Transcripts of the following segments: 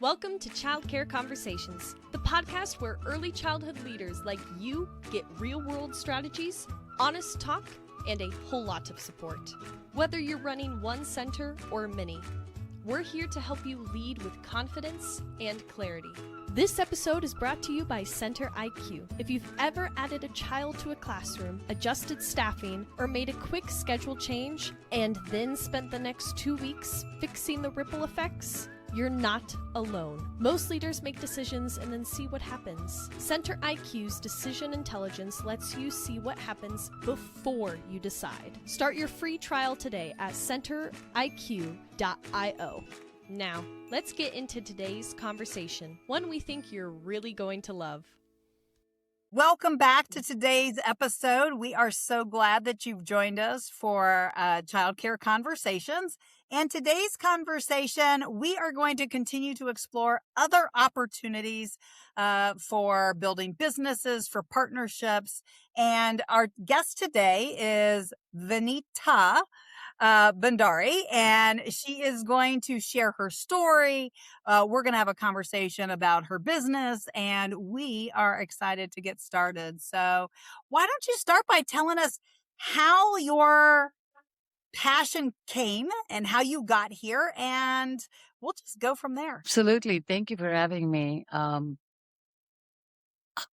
Welcome to Childcare Conversations, the podcast where early childhood leaders like you get real-world strategies, honest talk, and a whole lot of support. Whether you're running one center or many, we're here to help you lead with confidence and clarity. This episode is brought to you by Center IQ. If you've ever added a child to a classroom, adjusted staffing, or made a quick schedule change, and then spent the next 2 weeks fixing the ripple effects, you're not alone. Most leaders make decisions and then see what happens. Center IQ's decision intelligence lets you see what happens before you decide. Start your free trial today at centeriq.io. Now, let's get into today's conversation, one we think you're really going to love. Welcome back to today's episode. We are so glad that you've joined us for Childcare Conversations. And today's conversation, we are going to continue to explore other opportunities for building businesses, for partnerships. And our guest today is Vineeta Bandari, and she is going to share her story. We're going to have a conversation about her business, and we are excited to get started. So why don't you start by telling us how your passion came and how you got here, and we'll just go from there. Absolutely. Thank you for having me.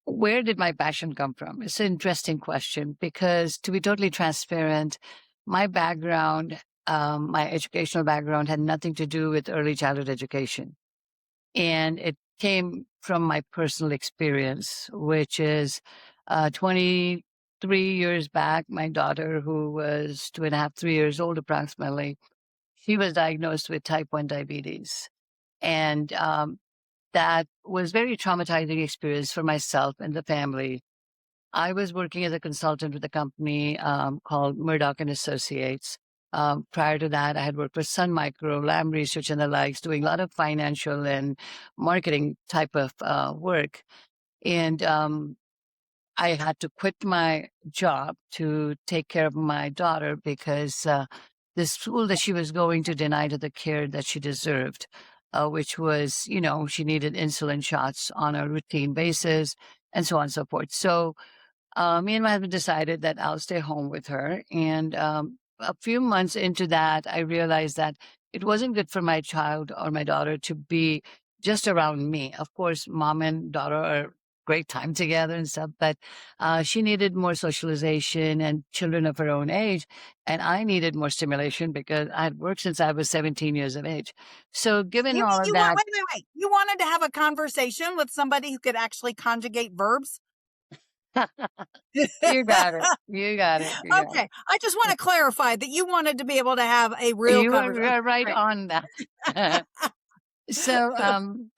Where did my passion come from? It's an interesting question because, to be totally transparent, my background, my educational background had nothing to do with early childhood education. And it came from my personal experience, which is 23 years back, my daughter, who was 2.5, 3 years old approximately, she was diagnosed with type 1 diabetes. And that was very traumatizing experience for myself and the family. I was working as a consultant with a company called Murdoch and Associates. Prior to that, I had worked with Sun Micro, Lam Research, and the likes, doing a lot of financial and marketing type of work. And I had to quit my job to take care of my daughter because the school that she was going to denied her the care that she deserved, which was, she needed insulin shots on a routine basis and so on and so forth. So me and my husband decided that I'll stay home with her. And a few months into that, I realized that it wasn't good for my child or my daughter to be just around me. Of course, mom and daughter are great time together and stuff, but she needed more socialization and children of her own age. And I needed more stimulation because I had worked since I was 17 years of age. So given all of that. Wait. You wanted to have a conversation with somebody who could actually conjugate verbs? You got it. You got it. Okay. I just want to clarify that you wanted to be able to have a real conversation. You were right on that. So,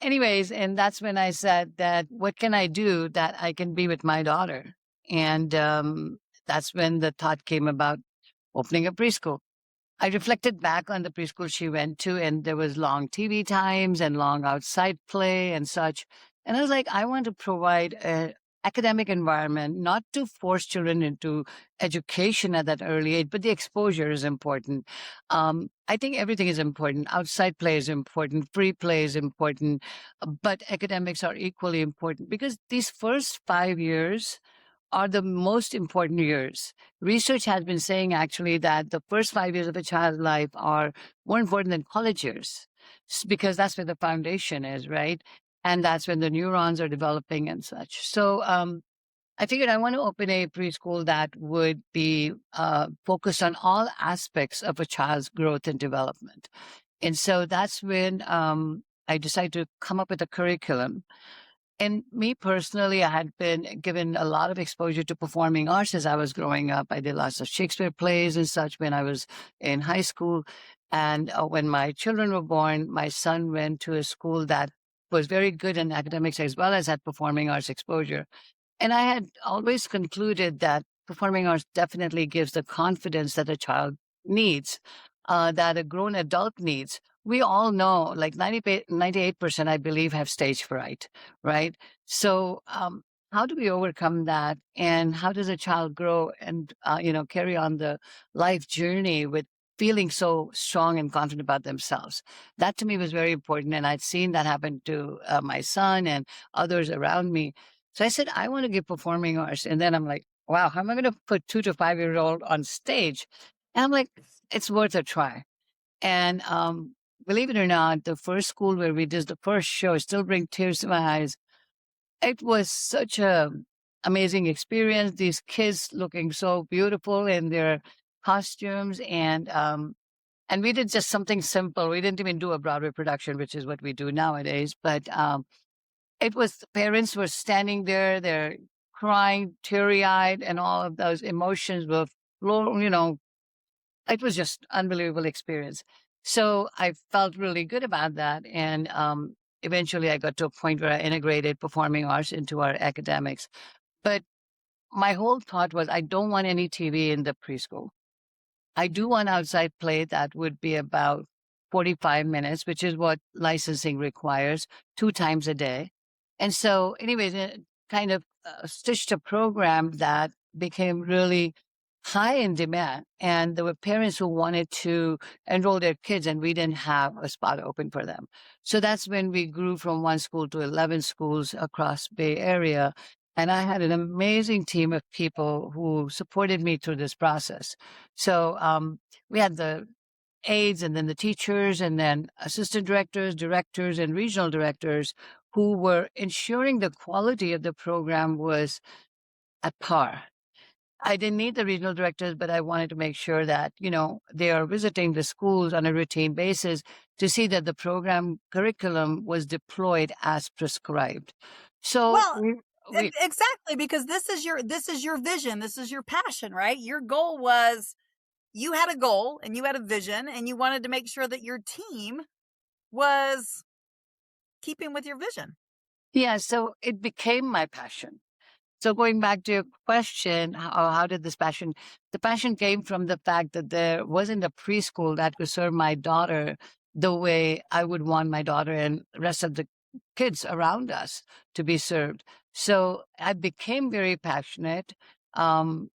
anyways, and that's when I said that, what can I do that I can be with my daughter? And that's when the thought came about opening a preschool. I reflected back on the preschool she went to, and there was long TV times and long outside play and such. And I was like, I want to provide an academic environment, not to force children into education at that early age, but the exposure is important. I think everything is important. Outside play is important. Free play is important. But academics are equally important because these first 5 years are the most important years. Research has been saying actually that the first 5 years of a child's life are more important than college years because that's where the foundation is, right? And that's when the neurons are developing and such. So I figured I want to open a preschool that would be focused on all aspects of a child's growth and development. And so that's when I decided to come up with a curriculum. And me personally, I had been given a lot of exposure to performing arts as I was growing up. I did lots of Shakespeare plays and such when I was in high school. And when my children were born, my son went to a school that was very good in academics as well as had performing arts exposure. And I had always concluded that performing arts definitely gives the confidence that a child needs, that a grown adult needs. We all know, like 98%, I believe, have stage fright, right? So how do we overcome that? And how does a child grow and, carry on the life journey with feeling so strong and confident about themselves. That to me was very important. And I'd seen that happen to my son and others around me. So I said, I want to give performing arts. And then I'm like, wow, how am I going to put 2 to 5 year old on stage? And I'm like, it's worth a try. And believe it or not, the first school where we did the first show still bring tears to my eyes. It was such a amazing experience. These kids looking so beautiful in their costumes, and we did just something simple. We didn't even do a Broadway production, which is what we do nowadays. But it was parents were standing there, they're crying, teary eyed, and all of those emotions were, it was just unbelievable experience. So I felt really good about that. And eventually I got to a point where I integrated performing arts into our academics. But my whole thought was I don't want any TV in the preschool. I do want outside play that would be about 45 minutes, which is what licensing requires, 2 times a day. And so, anyways, it kind of stitched a program that became really high in demand. And there were parents who wanted to enroll their kids, and we didn't have a spot open for them. So that's when we grew from 1 school to 11 schools across Bay Area. And I had an amazing team of people who supported me through this process. So we had the aides and then the teachers and then assistant directors, and regional directors who were ensuring the quality of the program was at par. I didn't need the regional directors, but I wanted to make sure that, they are visiting the schools on a routine basis to see that the program curriculum was deployed as prescribed. So Well, we exactly, because this is your vision, this is your passion, right? Your goal was, you had a goal and you had a vision, and you wanted to make sure that your team was keeping with your vision. yeah, so it became my passion. So going back to your question, how did this passion? The passion came from the fact that there wasn't a preschool that could serve my daughter the way I would want my daughter and the rest of the kids around us to be served. So I became very passionate.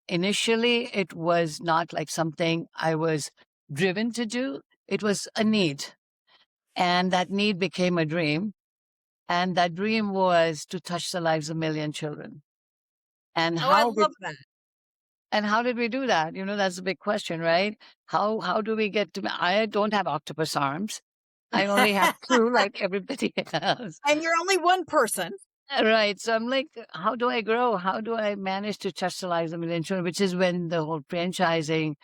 Initially, it was not like something I was driven to do. It was a need. And that need became a dream. And that dream was to touch the lives of 1 million children. And Oh, I how did love that. and how did we do that? That's a big question, right? How do we get to? I don't have octopus arms. I only have two, like everybody else. And you're only one person. Right. So I'm like, how do I grow? How do I manage to touch the lives of 1 million children? Which is when the whole franchising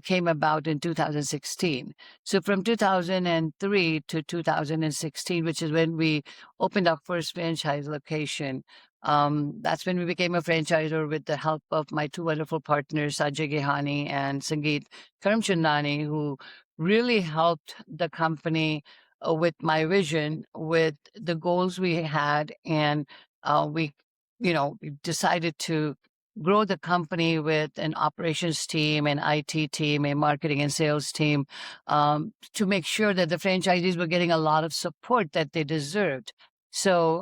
came about in 2016. So from 2003 to 2016, which is when we opened our first franchise location, that's when we became a franchisor with the help of my two wonderful partners, Sajay Gehani and Sangeet Karamchandani, who really helped the company with my vision, with the goals we had. And we decided to grow the company with an operations team, an IT team, a marketing and sales team, to make sure that the franchisees were getting a lot of support that they deserved. So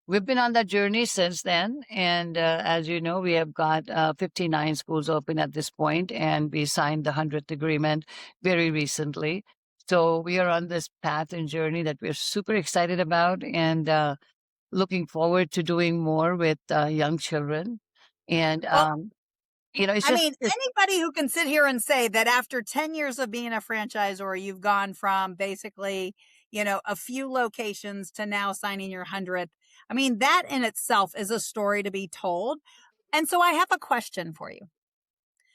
we've been on that journey since then. And as you know, we have got 59 schools open at this point, and we signed the 100th agreement very recently. So we are on this path and journey that we're super excited about, and looking forward to doing more with young children. And, Well, it's I just, mean, anybody who can sit here and say that after 10 years of being a franchisor, you've gone from basically, a few locations to now signing your 100th. I mean, that in itself is a story to be told. And so I have a question for you.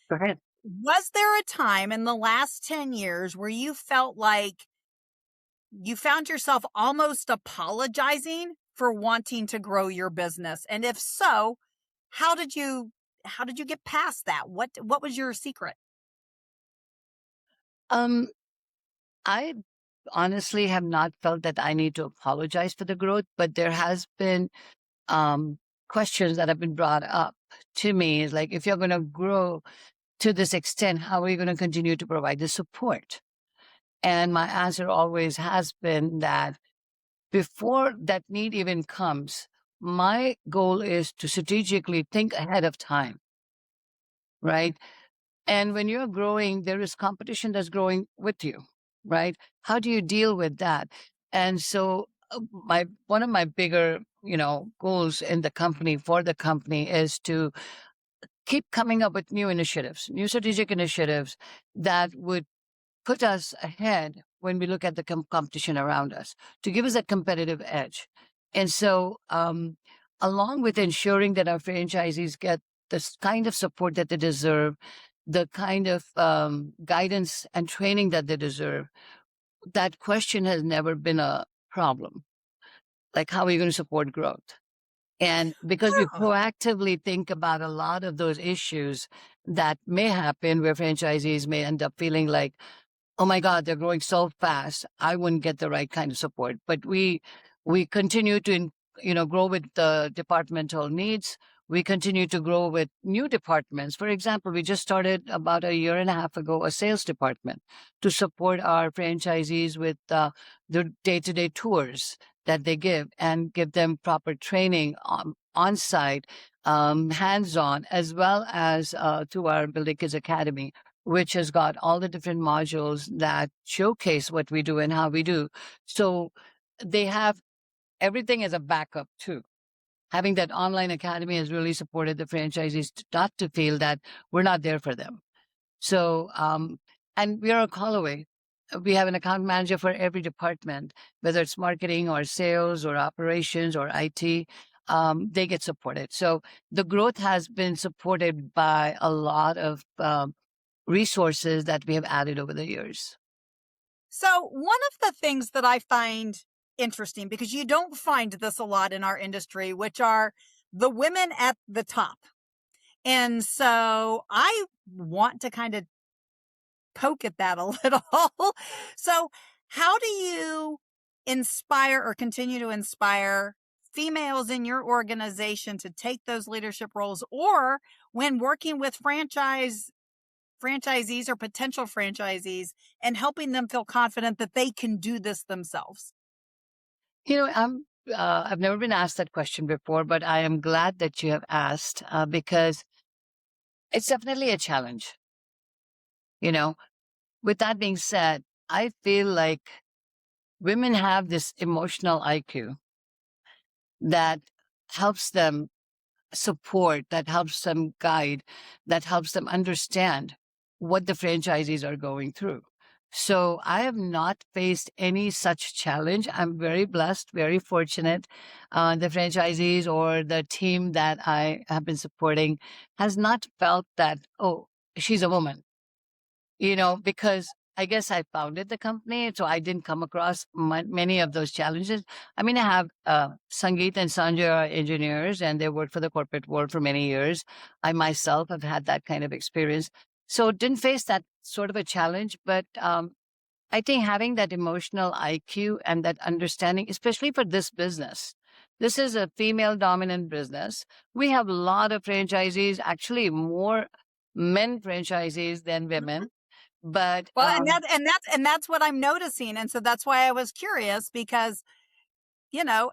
go ahead. Was there a time in the last 10 years where you felt like you found yourself almost apologizing for wanting to grow your business? And if so, how did you get past that? What was your secret? Um, I honestly have not felt that I need to apologize for the growth, but there has been questions that have been brought up to me. Is like, if you're going to grow to this extent, how are you going to continue to provide the support? And my answer always has been that before that need even comes, my goal is to strategically think ahead of time, right? And when you're growing, there is competition that's growing with you, right? How do you deal with that? And so, my one of my bigger, goals in the company for the company is to keep coming up with new initiatives, new strategic initiatives that would put us ahead when we look at the competition around us to give us a competitive edge. And so, along with ensuring that our franchisees get this kind of support that they deserve, the kind of guidance and training that they deserve, that question has never been a problem. Like, how are you going to support growth? And because we Oh, proactively think about a lot of those issues that may happen where franchisees may end up feeling like, oh my God, they're growing so fast, I wouldn't get the right kind of support. But we continue to grow with the departmental needs. We continue to grow with new departments. For example, we just started about a year and a half ago a sales department to support our franchisees with the day-to-day tours that they give and give them proper training on site, hands-on, as well as to our Building Kids Academy, which has got all the different modules that showcase what we do and how we do. So they have everything as a backup too. Having that online academy has really supported the franchisees not to feel that we're not there for them. So, and we are a call away. We have an account manager for every department, whether it's marketing or sales or operations or IT. They get supported. So the growth has been supported by a lot of resources that we have added over the years. so one of the things that I find interesting, because you don't find this a lot in our industry, which are the women at the top. And so I want to kind of poke at that a little. So how do you inspire or continue to inspire females in your organization to take those leadership roles, or when working with franchisees or potential franchisees and helping them feel confident that they can do this themselves? I've never been asked that question before, but I am glad that you have asked because it's definitely a challenge. You know, with that being said, I feel like women have this emotional IQ that helps them support, that helps them guide, that helps them understand what the franchisees are going through. So I have not faced any such challenge. I'm very blessed, very fortunate. The franchisees or the team that I have been supporting has not felt that, oh, she's a woman, because I guess I founded the company, so I didn't come across many of those challenges. I mean, I have Sangeet and Sanjay are engineers, and they worked for the corporate world for many years. I myself have had that kind of experience, so didn't face that sort of a challenge. But I think having that emotional IQ and that understanding, especially for this business, this is a female dominant business. We have a lot of franchisees, actually more men franchisees than women. But Well, and that's what I'm noticing. And so that's why I was curious, because,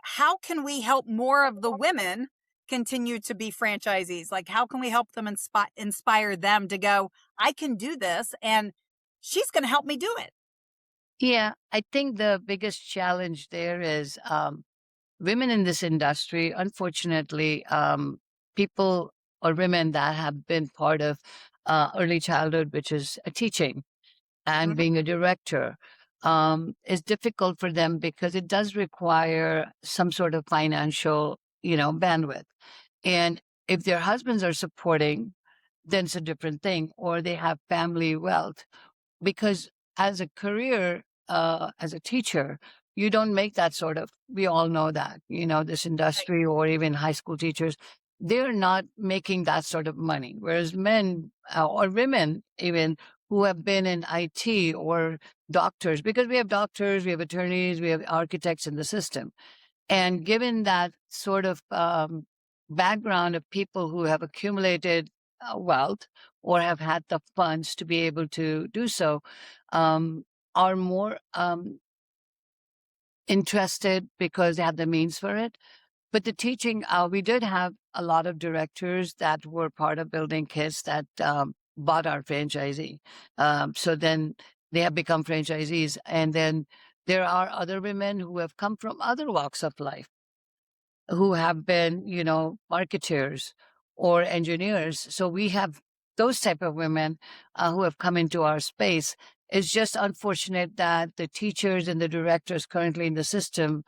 how can we help more of the women continue to be franchisees? Like, how can we help them inspire them to go, I can do this, and she's going to help me do it? yeah, I think the biggest challenge there is women in this industry. Unfortunately, people or women that have been part of early childhood, which is teaching and Mhm. being a director, is difficult for them because it does require some sort of financial, bandwidth. And if their husbands are supporting, then it's a different thing, or they have family wealth. Because as a career, as a teacher, you don't make that sort of, we all know that, this Right. industry or even high school teachers, they're not making that sort of money. Whereas men or women, even who have been in IT or doctors, because we have doctors, we have attorneys, we have architects in the system. And given that sort of background of people who have accumulated wealth or have had the funds to be able to do so, are more interested because they have the means for it. But the teaching, we did have a lot of directors that were part of Building Kids that bought our franchisee. So then they have become franchisees. And then there are other women who have come from other walks of life who have been, marketeers or engineers. So we have those type of women who have come into our space. It's just unfortunate that the teachers and the directors currently in the system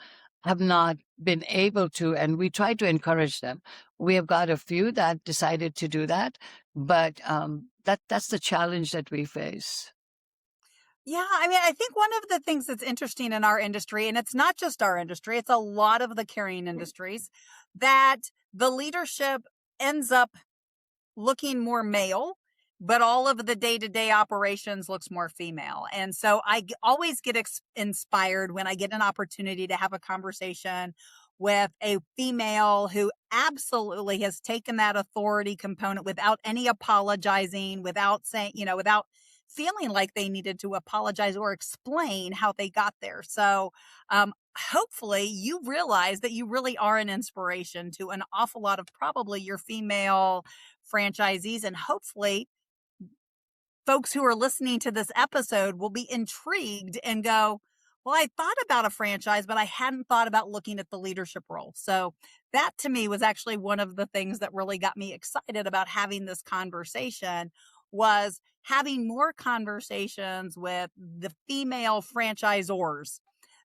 have not been able to, and we try to encourage them. We have got a few that decided to do that, but that's the challenge that we face. Yeah, I mean, I think one of the things that's interesting in our industry, and it's not just our industry, it's a lot of the carrying industries, that the leadership ends up looking more male, but all of the day-to-day operations looks more female. And so I always get inspired when I get an opportunity to have a conversation with a female who absolutely has taken that authority component without any apologizing, without saying, without feeling like they needed to apologize or explain how they got there. So hopefully you realize that you really are an inspiration to an awful lot of probably your female franchisees. And hopefully folks who are listening to this episode will be intrigued and go, well, I thought about a franchise, but I hadn't thought about looking at the leadership role. So that to me was actually one of the things that really got me excited about having this conversation, was having more conversations with the female franchisors,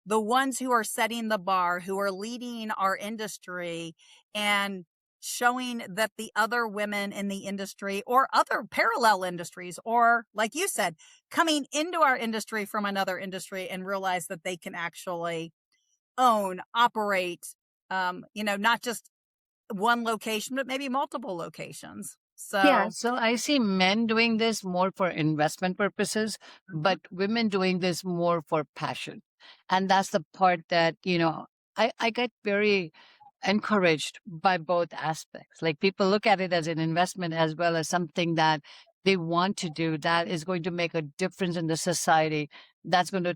the ones who are setting the bar, who are leading our industry, and showing that the other women in the industry or other parallel industries, or like you said, coming into our industry from another industry and realize that they can actually own, operate, not just one location, but maybe multiple locations. Yeah, So, so I see men doing this more for investment purposes, mhm. but women doing this more for passion. And that's the part that, I get very encouraged by both aspects. Like people look at it as an investment as well as something that they want to do that is going to make a difference in the society, that's going to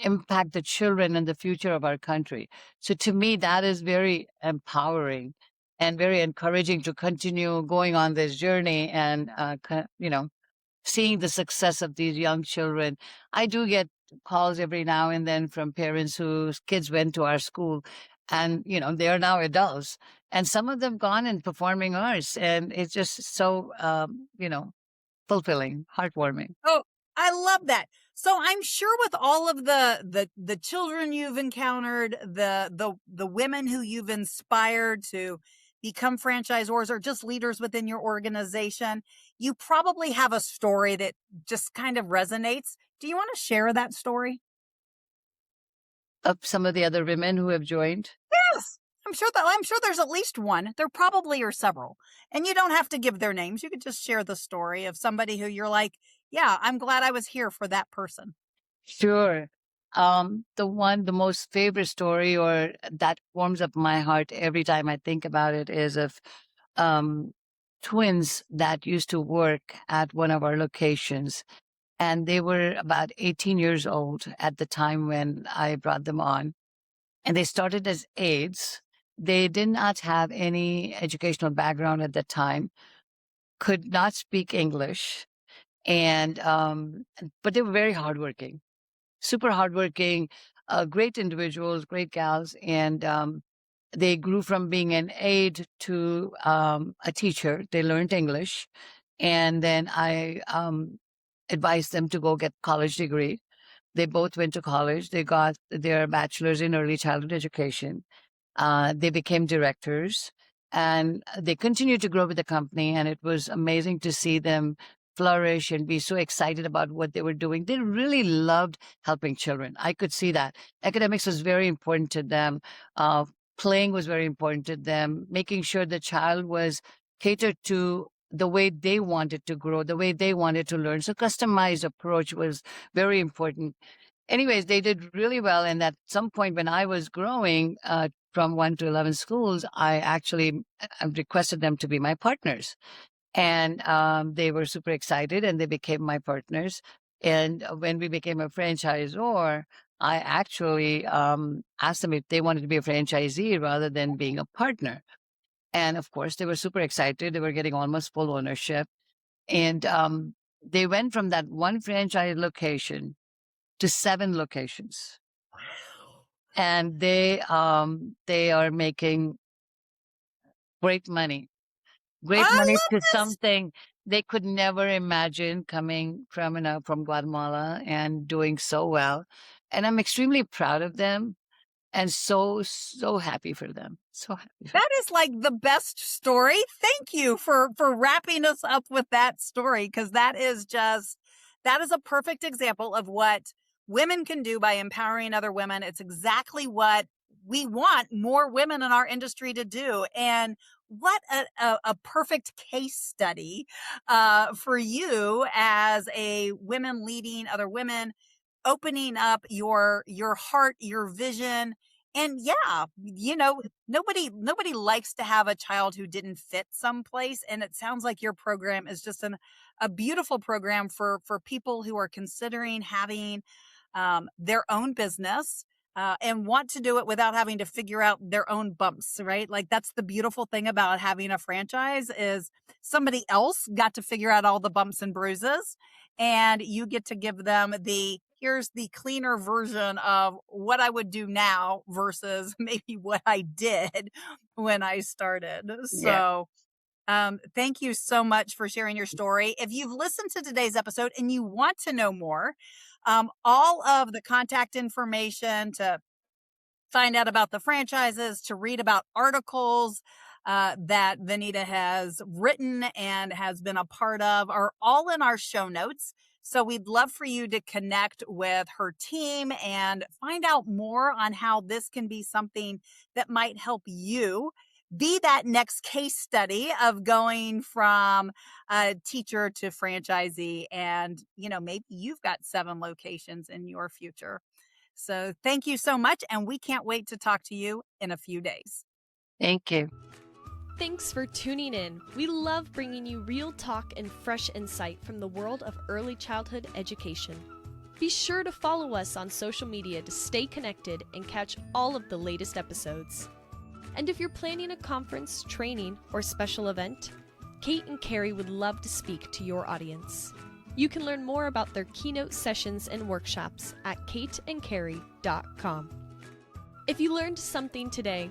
impact the children and the future of our country. So to me, that is very empowering and very encouraging to continue going on this journey and, seeing the success of these young children. I do get calls every now and then from parents whose kids went to our school and, they are now adults. And some of them gone and performing arts. And it's just so, fulfilling, heartwarming. Oh, I love that. So I'm sure with all of the children you've encountered, the women who you've inspired to become franchisors or just leaders within your organization, you probably have a story that just kind of resonates. Do you want to share that story? Of some of the other women who have joined. Yes. I'm sure there's at least one. There probably are several. And you don't have to give their names. You could just share the story of somebody who you're like, yeah, I'm glad I was here for that person. Sure. The most favorite story or that warms up my heart every time I think about it is of um, twins that used to work at one of our locations. And they were about 18 years old at the time when I brought them on. And they started as aides. They did not have any educational background at the time, could not speak English, and but they were very hardworking, super hardworking, great individuals, great gals, and they grew from being an aide to a teacher. They learned English, and then I advised them to go get college degree. They both went to college. They got their bachelor's in early childhood education. They became directors and they continued to grow with the company. And it was amazing to see them flourish and be so excited about what they were doing. They really loved helping children. I could see that. Academics was very important to them. Playing was very important to them. Making sure the child was catered to the way they wanted to grow, the way they wanted to learn. So customized approach was very important. Anyways, they did really well. And at some point when I was growing from 1 to 11 schools, I actually requested them to be my partners. And they were super excited and they became my partners. And when we became a franchisor, I actually asked them if they wanted to be a franchisee rather than being a partner. And of course, they were super excited. They were getting almost full ownership. And they went from that one franchise location to 7 locations. And they are making great money. Great I money love to this. something they could never imagine coming from, from Guatemala and doing so well. And I'm extremely proud of them and so happy for them. So happy for That is like the best story. Thank you for wrapping us up with that story, because that is a perfect example of what women can do by empowering other women. It's exactly what we want more women in our industry to do. And what a perfect case study for you as a women leading other women, opening up your heart, your vision. And yeah, nobody likes to have a child who didn't fit someplace. And it sounds like your program is just a beautiful program for people who are considering having their own business, and want to do it without having to figure out their own bumps, right? Like, that's the beautiful thing about having a franchise, is somebody else got to figure out all the bumps and bruises, and you get to give them here's the cleaner version of what I would do now versus maybe what I did when I started. yeah. So thank you so much for sharing your story. If you've listened to today's episode and you want to know more, all of the contact information to find out about the franchises, to read about articles that Vineeta has written and has been a part of, are all in our show notes. So we'd love for you to connect with her team and find out more on how this can be something that might help you be that next case study of going from a teacher to franchisee. And, maybe you've got 7 locations in your future. So thank you so much. And we can't wait to talk to you in a few days. Thank you. Thanks for tuning in. We love bringing you real talk and fresh insight from the world of early childhood education. Be sure to follow us on social media to stay connected and catch all of the latest episodes. And if you're planning a conference, training, or special event, Kate and Carrie would love to speak to your audience. You can learn more about their keynote sessions and workshops at kateandcarrie.com. If you learned something today,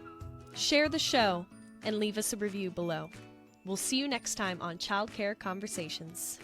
share the show and leave us a review below. We'll see you next time on Childcare Conversations.